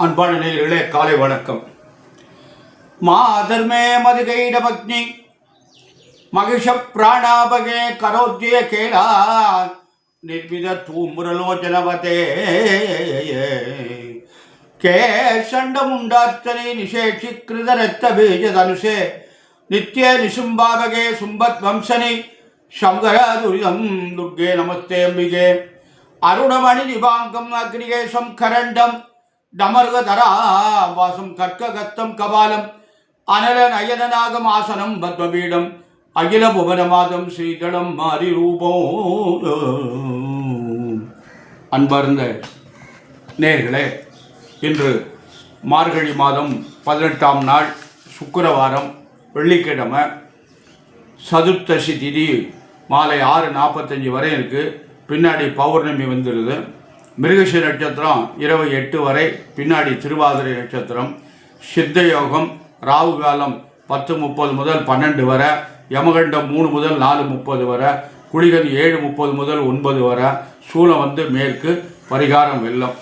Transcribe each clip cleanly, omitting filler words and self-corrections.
அன்பான நேயர்களே, காலை வணக்கம். மாதர்மே மதுகைடபக்னி மகிஷ பிராணாபகே கரோத்ய கேலா நிர்வித தூமுரலோச்சனவதே கேஷண்டமுண்டார்ச்சனை நிஷேஷிகிருத ரத்த பீஜதனுஷே நித்யே நிசும்பாபகே சும்பத் வம்சனி சங்கராதுரிதம் துர்கே நமஸ்தே அம்பிகே அருணமணி நிபாங்கம் அக்னிகேசம் கரண்டம் டமர்கதரா வாசம் கற்ககத்தம் கபாலம் அனல நயனநாகம் ஆசனம் பத்மபீடம் அகில புவனமாதம் ஸ்ரீதளம் மாறி ரூபம். அன்பார்ந்த நேர்களே, இன்று மார்கழி மாதம் 18ஆம் நாள் சுக்கிரவாரம், வெள்ளிக்கிழமை, சதுர்த்தசி திதி மாலை 6:45 வரை இருக்குது. பின்னாடி பௌர்ணமி வந்துடுது. மிருகஷி நட்சத்திரம் இரவு 8 வரை, பின்னாடி திருவாதிரை நட்சத்திரம். சித்த யோகம் ராகு காலம் 10:30 முதல் 12 வரை, யமகண்டம் 3 முதல் 4:30 வரை, குளிகன் 7:30 முதல் 9 வரை, சூலம் மேற்கு, பரிகாரம் வெள்ளம்.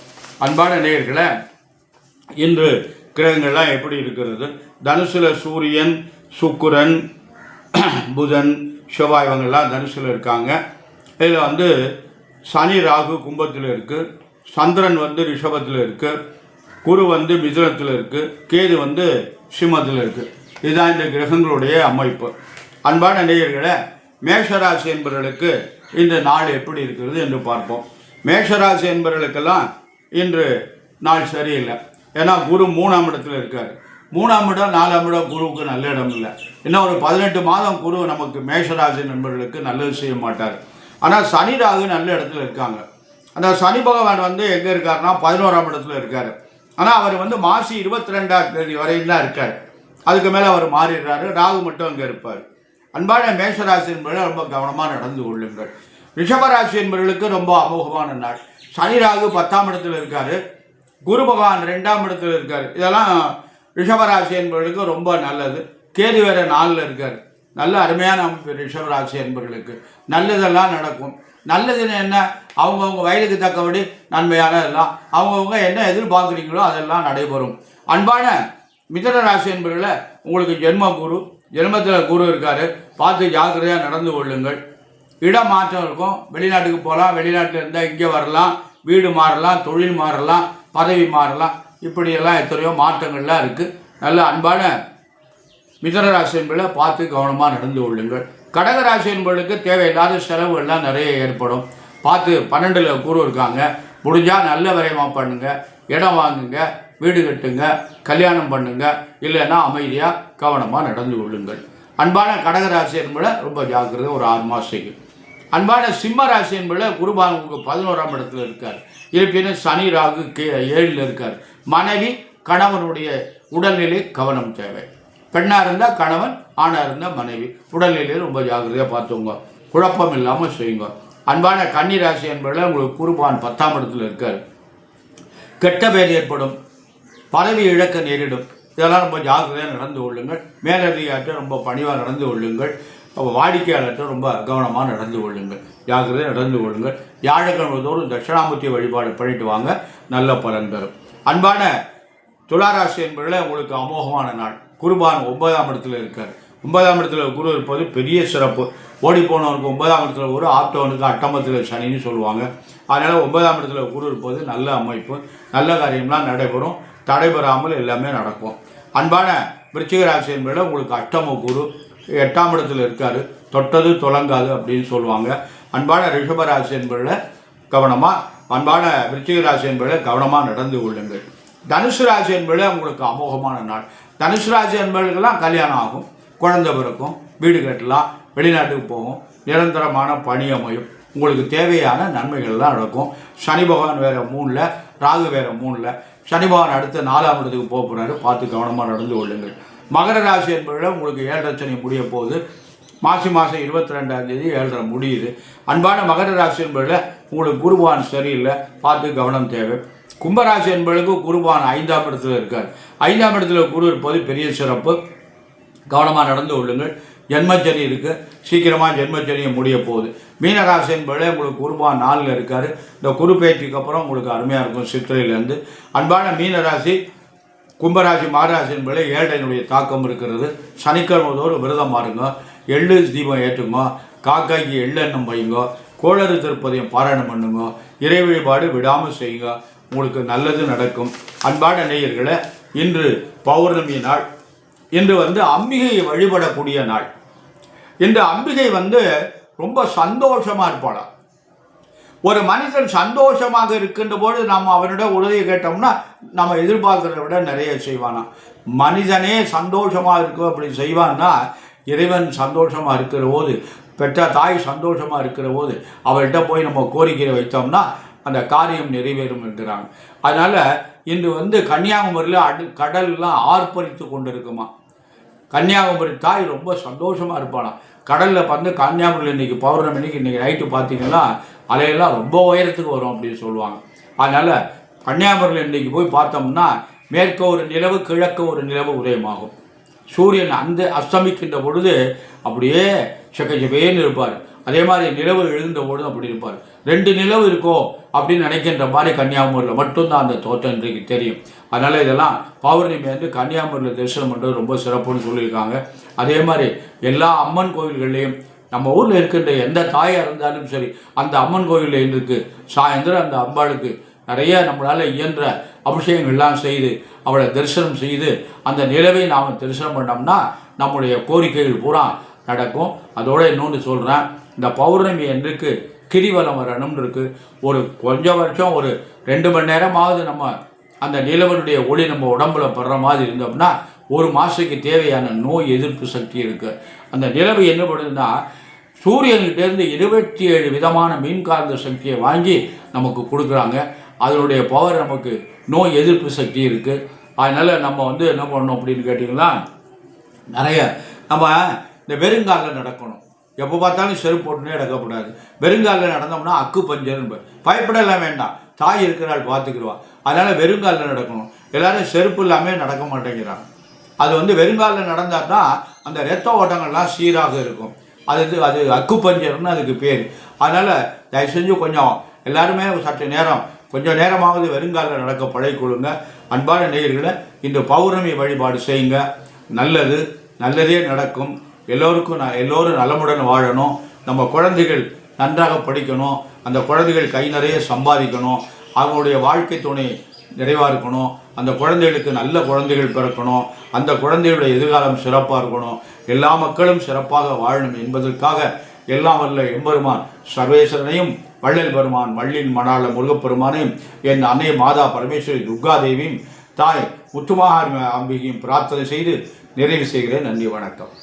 அன்பான நேயர்களே, இன்று கிரகங்கள்லாம் எப்படி இருக்கிறது? தனுசுல சூரியன், சுக்கிரன், புதன், செவ்வாய் இவங்கெல்லாம் தனுசுல இருக்காங்க. இதில் சனி ராகு கும்பத்தில் இருக்குது, சந்திரன் ரிஷபத்தில் இருக்குது, குரு மிதுனத்தில் இருக்குது, கேது சிம்மத்தில் இருக்குது. இதுதான் இந்த கிரகங்களுடைய அமைப்பு. அன்பான நேயர்களே, மேஷராசி என்பவர்களுக்கு இந்த நாள் எப்படி இருக்கிறது என்று பார்ப்போம். மேஷராசி என்பவர்களுக்கெல்லாம் இன்று நாள் சரியில்லை. ஏன்னா குரு 3ஆம் இடத்துல இருக்கார். 3ஆம் இடம் 4ஆம் இடம் குருவுக்கு நல்ல இடம் இல்லை. இன்னும் ஒரு 18 மாதம் குரு நமக்கு மேஷராசி நண்பர்களுக்கு நல்லது செய்ய மாட்டார். ஆனால் சனி ராகு நல்ல இடத்துல இருக்காங்க. அந்த சனி பகவான் எங்கே இருக்காருன்னா 11ஆம் இடத்துல இருக்கார். ஆனால் அவர் மாசி 22ஆம் தேதி வரையும் தான் இருக்கார். அதுக்கு மேலே அவர் மாறிடுறாரு. ராகு மட்டும் அங்கே இருப்பார். அன்பான மேஷராசி என்பவர்கள் ரொம்ப கவனமாக நடந்து கொள்ளுங்கள். ரிஷபராசி என்பவர்களுக்கு ரொம்ப அமோகமான நாள். சனி ராகு 10ஆம் இடத்துல இருக்கார். குரு பகவான் 2ஆம் இடத்துல இருக்கார். இதெல்லாம் ரிஷபராசி என்பவர்களுக்கு ரொம்ப நல்லது. கேது வேற 4ல் இருக்கார். நல்ல அருமையான அமைப்பு ரிஷபராசி என்பவர்களுக்கு. நல்லதெல்லாம் நடக்கும். நல்லதுன்னு என்ன? அவங்கவுங்க வயதுக்கு தக்கபடி நன்மையானதெல்லாம் அவங்கவுங்க என்ன எதிர்பார்க்குறீங்களோ அதெல்லாம் நடைபெறும். அன்பான மிதுன ராசி என்பவர்களை, உங்களுக்கு ஜென்ம குரு, ஜென்மத்தில் குரு இருக்கார். பார்த்து ஜாக்கிரதையாக நடந்து கொள்ளுங்கள். இடம் மாற்றம் இருக்கும். வெளிநாட்டுக்கு போகலாம், வெளிநாட்டில் இருந்தால் இங்கே வரலாம், வீடு மாறலாம், தொழில் மாறலாம், பதவி மாறலாம். இப்படியெல்லாம் எத்தனையோ மாற்றங்கள்லாம் இருக்குது. நல்ல அன்பான மிதுனராசி என்பதை பார்த்து கவனமாக நடந்து கொள்ளுங்கள். கடகராசி என்பவர்களுக்கு தேவையில்லாத செலவுகள்லாம் நிறைய ஏற்படும். பார்த்து 12ல் குரு இருக்காங்க. முடிஞ்சால் நல்ல விரயமாக பண்ணுங்க. இடம் வாங்குங்க, வீடு கட்டுங்க, கல்யாணம் பண்ணுங்க. இல்லைன்னா அமைதியாக கவனமாக நடந்து கொள்ளுங்கள். அன்பான கடகராசி என்பதை ரொம்ப ஜாக்கிரதை ஒரு 6 மாதத்துக்கு. அன்பான சிம்ம ராசி என்பதை குருபான் உங்களுக்கு 11ஆம் இடத்துல இருக்கார். இருப்பினும் சனி ராகு 7ல் இருக்கார். மனைவி கணவனுடைய உடல்நிலை கவனம் தேவை. பெண்ணாக இருந்தால் கணவன், ஆணாக இருந்தால் மனைவி. உடல்நிலையை ரொம்ப ஜாக்கிரதையாக பார்த்துங்க. குழப்பம் இல்லாமல் செய்யுங்க. அன்பான கன்னி ராசி என்பதில் உங்களுக்கு குருபான் 10ஆம் இடத்துல இருக்கார். கெட்ட பேர் ஏற்படும், பதவி இழக்க நேரிடும். இதெல்லாம் ரொம்ப ஜாக்கிரதையாக நடந்து கொள்ளுங்கள். மேலதிகாரிட்ட ரொம்ப பணிவாக நடந்து கொள்ளுங்கள். வாடிக்கையாளர்கிட்ட ரொம்ப கவனமாக நடந்து கொள்ளுங்கள். ஜாக்கிரதையாக நடந்து கொள்ளுங்கள். வியாழக்கிழமை தோறும் தட்சிணாமூர்த்தி வழிபாடு பண்ணிட்டு வாங்க, நல்ல பலன் தரும். அன்பான துளாராசி என்பதில் உங்களுக்கு அமோகமான நாள். குருபான் 9ஆம் இடத்துல இருக்கார். 9ஆம் இடத்துல குரு இருப்பது பெரிய சிறப்பு. ஓடி போனவனுக்கு 9ஆம் இடத்துல குரு, ஆப்டவனுக்கு அட்டமத்தில் சனின்னு சொல்லுவாங்க. அதனால் 9ஆம் இடத்துல குரு இருப்பது நல்ல அமைப்பு. நல்ல காரியம்லாம் நடைபெறும். தடைபெறாமல் எல்லாமே நடக்கும். அன்பான விருச்சிக ராசி என்பதில் உங்களுக்கு அஷ்டம குரு 8ஆம் இடத்துல இருக்கார். தொட்டது தொடங்காது அப்படின்னு சொல்லுவாங்க. அன்பான ரிஷபராசி என்பதில் கவனமாக, அன்பான விருச்சிக ராசி என்பதில் கவனமாக நடந்து கொள்ளுங்கள். தனுசு ராசி என்பதில் உங்களுக்கு அமோகமான நாள். தனுசு ராசி என்பவர்களுக்கெல்லாம் கல்யாணம் ஆகும், குழந்தை பிறக்கும், வீடு கட்டலாம், வெளிநாட்டுக்கு போகும், நிரந்தரமான பணி அமையும். உங்களுக்கு தேவையான நன்மைகள்லாம் நடக்கும். சனி பகவான் வேறு 3ல், ராகு வேறு 3ல். சனி பகவான் அடுத்த 4ஆம் இடத்துக்கு போக போகிறாரு. பார்த்து கவனமாக நடந்து கொள்ளுங்கள். மகர ராசி என்பதில் உங்களுக்கு 7.5 சனி முடிய போகுது. மாசி மாதம் 22ஆம் தேதி 7.5 முடியுது. அன்பான மகர ராசி என்பதில் உங்களுக்கு குருபகவான் சரியில்லை, பார்த்து கவனம் தேவை. கும்பராசி என்பவர்களுக்கு குருபான் 5ஆம் இடத்துல இருக்கார். 5ஆம் இடத்துல குரு இருப்பது பெரிய சிறப்பு. கவனமாக நடந்து கொள்ளுங்கள். ஜென்மச்சனி இருக்குது, சீக்கிரமாக ஜென்மச்சனியை முடிய போகுது. மீனராசி என்பதே உங்களுக்கு குருபான் 4ல் இருக்கார். இந்த குரு பேச்சுக்கு அப்புறம் உங்களுக்கு அருமையாக இருக்கும் சித்திரையிலேருந்து. அன்பான மீனராசி, கும்பராசி, மாராசி என்பதே 7னுடைய தாக்கம் இருக்கிறது. சனிக்கிழமைதோறும் விரதம் பாருங்க, எள்ளு தீபம் ஏற்றுங்க, காக்காய்க்கு எள்ளெண்ணம் வைங்க, கோளறு திருப்பதியம் பாராயணம் பண்ணுங்க, இறை வழிபாடு விடாமல் செய்யுங்க, உங்களுக்கு நல்லது நடக்கும். அன்பான நேயர்களே, இன்று பௌர்ணமி நாள். இன்று அம்பிகையை வழிபடக்கூடிய நாள். இன்று அம்பிகை ரொம்ப சந்தோஷமாக இருப்பாளாம். ஒரு மனிதன் சந்தோஷமாக இருக்கின்ற போது நாம் அவனிடம் உதவி கேட்டோம்னா நம்ம எதிர்பார்க்கிறத விட நிறைய செய்வானா. மனிதனே சந்தோஷமாக இருக்கும் அப்படி செய்வான்னா, இறைவன் சந்தோஷமாக இருக்கிற போது, பெற்ற தாய் சந்தோஷமாக இருக்கிற போது அவள்கிட்ட போய் நம்ம கோரிக்கையை வைத்தோம்னா அந்த காரியம் நிறைவேறும் என்கிறாங்க. அதனால் இன்று கன்னியாகுமரியில் கடல்லாம் ஆர்ப்பரித்து கொண்டு இருக்குமா. கன்னியாகுமரி தாய் ரொம்ப சந்தோஷமாக இருப்பாளாம். கடலில் கன்னியாகுமரியில் இன்றைக்கி பௌர்ணமிக்கு இன்றைக்கி நைட்டு பார்த்தீங்கன்னா அலையெல்லாம் ரொம்ப உயரத்துக்கு வரும் அப்படின்னு சொல்லுவாங்க. அதனால் கன்னியாகுமரியில் இன்றைக்கி போய் பார்த்தோம்னா மேற்க ஒரு நிலவு, கிழக்க ஒரு நிலவு உதயமாகும். சூரியன் அஸ்தமிக்கின்ற பொழுது அப்படியே செக்கச்செவேன்னு இருப்பார். அதே மாதிரி நிலவு எழுந்த பொழுது அப்படி இருப்பார். 2 நிலவு இருக்கோ அப்படின்னு நினைக்கின்ற மாதிரி கன்னியாகுமரியில் மட்டும்தான் அந்த தோற்றம் இன்றைக்கு தெரியும். அதனால் இதெல்லாம் பௌர்ணமி கன்னியாகுமரியில் தரிசனம் பண்ணுறது ரொம்ப சிறப்புன்னு சொல்லியிருக்காங்க. அதே மாதிரி எல்லா அம்மன் கோவில்கள்லேயும் நம்ம ஊரில் இருக்கின்ற எந்த தாயாக இருந்தாலும் சரி, அந்த அம்மன் கோவிலில் இருக்கு சாயந்தரம் அந்த அம்பாளுக்கு நிறைய நம்மளால் இயன்ற அபிஷேகங்கள்லாம் செய்து அவளை தரிசனம் செய்து அந்த நிலவை நாம் தரிசனம் பண்ணோம்னா நம்முடைய கோரிக்கைகள் பூரா நடக்கும். அதோடு இன்னொன்று சொல்கிறேன், இந்த பௌர்ணமி அன்றைக்கு கிரிவலம் வரணும்னு இருக்குது. ஒரு கொஞ்சம் வருஷம் ஒரு 2 மணி நேரமாவது நம்ம அந்த நிலவனுடைய ஒளி நம்ம உடம்புல படுற மாதிரி இருந்தோம்னா 1 மாதத்துக்கு தேவையான நோய் எதிர்ப்பு சக்தி இருக்குது. அந்த நிலவு என்ன பண்ணுதுன்னா சூரியன்கிட்டேருந்து 27 விதமான மின்காந்த சக்தியை வாங்கி நமக்கு கொடுக்குறாங்க. அதனுடைய பவர் நமக்கு நோய் எதிர்ப்பு சக்தி இருக்குது. அதனால் நம்ம என்ன பண்ணணும் அப்படின்னு கேட்டிங்கன்னா, நிறைய நம்ம இந்த வெறுங்காலில் நடக்கணும். எப்போ பார்த்தாலும் செருப்பு போட்டுனே நடக்கக்கூடாது. வெறுங்காலில் நடந்தோம்னா அக்கு பஞ்சர்னு பயப்படலாம் வேண்டாம், தாய் இருக்கிறாள் பார்த்துக்கிடுவா. அதனால் வெறுங்காலில் நடக்கணும். எல்லோரும் செருப்பு இல்லாமல் நடக்க மாட்டேங்கிறாங்க. அது வெறுங்காலில் நடந்தால் தான் அந்த இரத்த ஓட்டங்கள்லாம் சீராக இருக்கும். அது அக்கு பஞ்சர்னு அதுக்கு பேர். அதனால் தயவு செஞ்சு கொஞ்சம் எல்லாருமே சற்று நேரம் கொஞ்சம் நேரமாவது வெறுங்காலில் நடக்க பழகிக்கொள்ளுங்க. அன்பான நேயர்களை, இந்த பௌர்ணமி வழிபாடு செய்யுங்க. நல்லதே நடக்கும். எல்லோரும் நலமுடன் வாழணும். நம்ம குழந்தைகள் நன்றாக படிக்கணும். அந்த குழந்தைகள் கை நிறைய சம்பாதிக்கணும். அவங்களுடைய வாழ்க்கை துணை நிறைவாக இருக்கணும். அந்த குழந்தைகளுக்கு நல்ல குழந்தைகள் பிறக்கணும். அந்த குழந்தைகளுடைய எதிர்காலம் சிறப்பாக இருக்கணும். எல்லா மக்களும் சிறப்பாக வாழணும் என்பதற்காக எல்லாம் வல்ல எம்பெருமான் சர்வேஸ்வரனையும் வள்ளல் பெருமான் வள்ளின் மணாள முருகப்பெருமானையும் என் அன்னை மாதா பரமேஸ்வரி துர்காதேவியும் தாய் முத்துமகா அம்பிகையும் பிரார்த்தனை செய்து நிறைவு செய்கிறேன். நன்றி, வணக்கம்.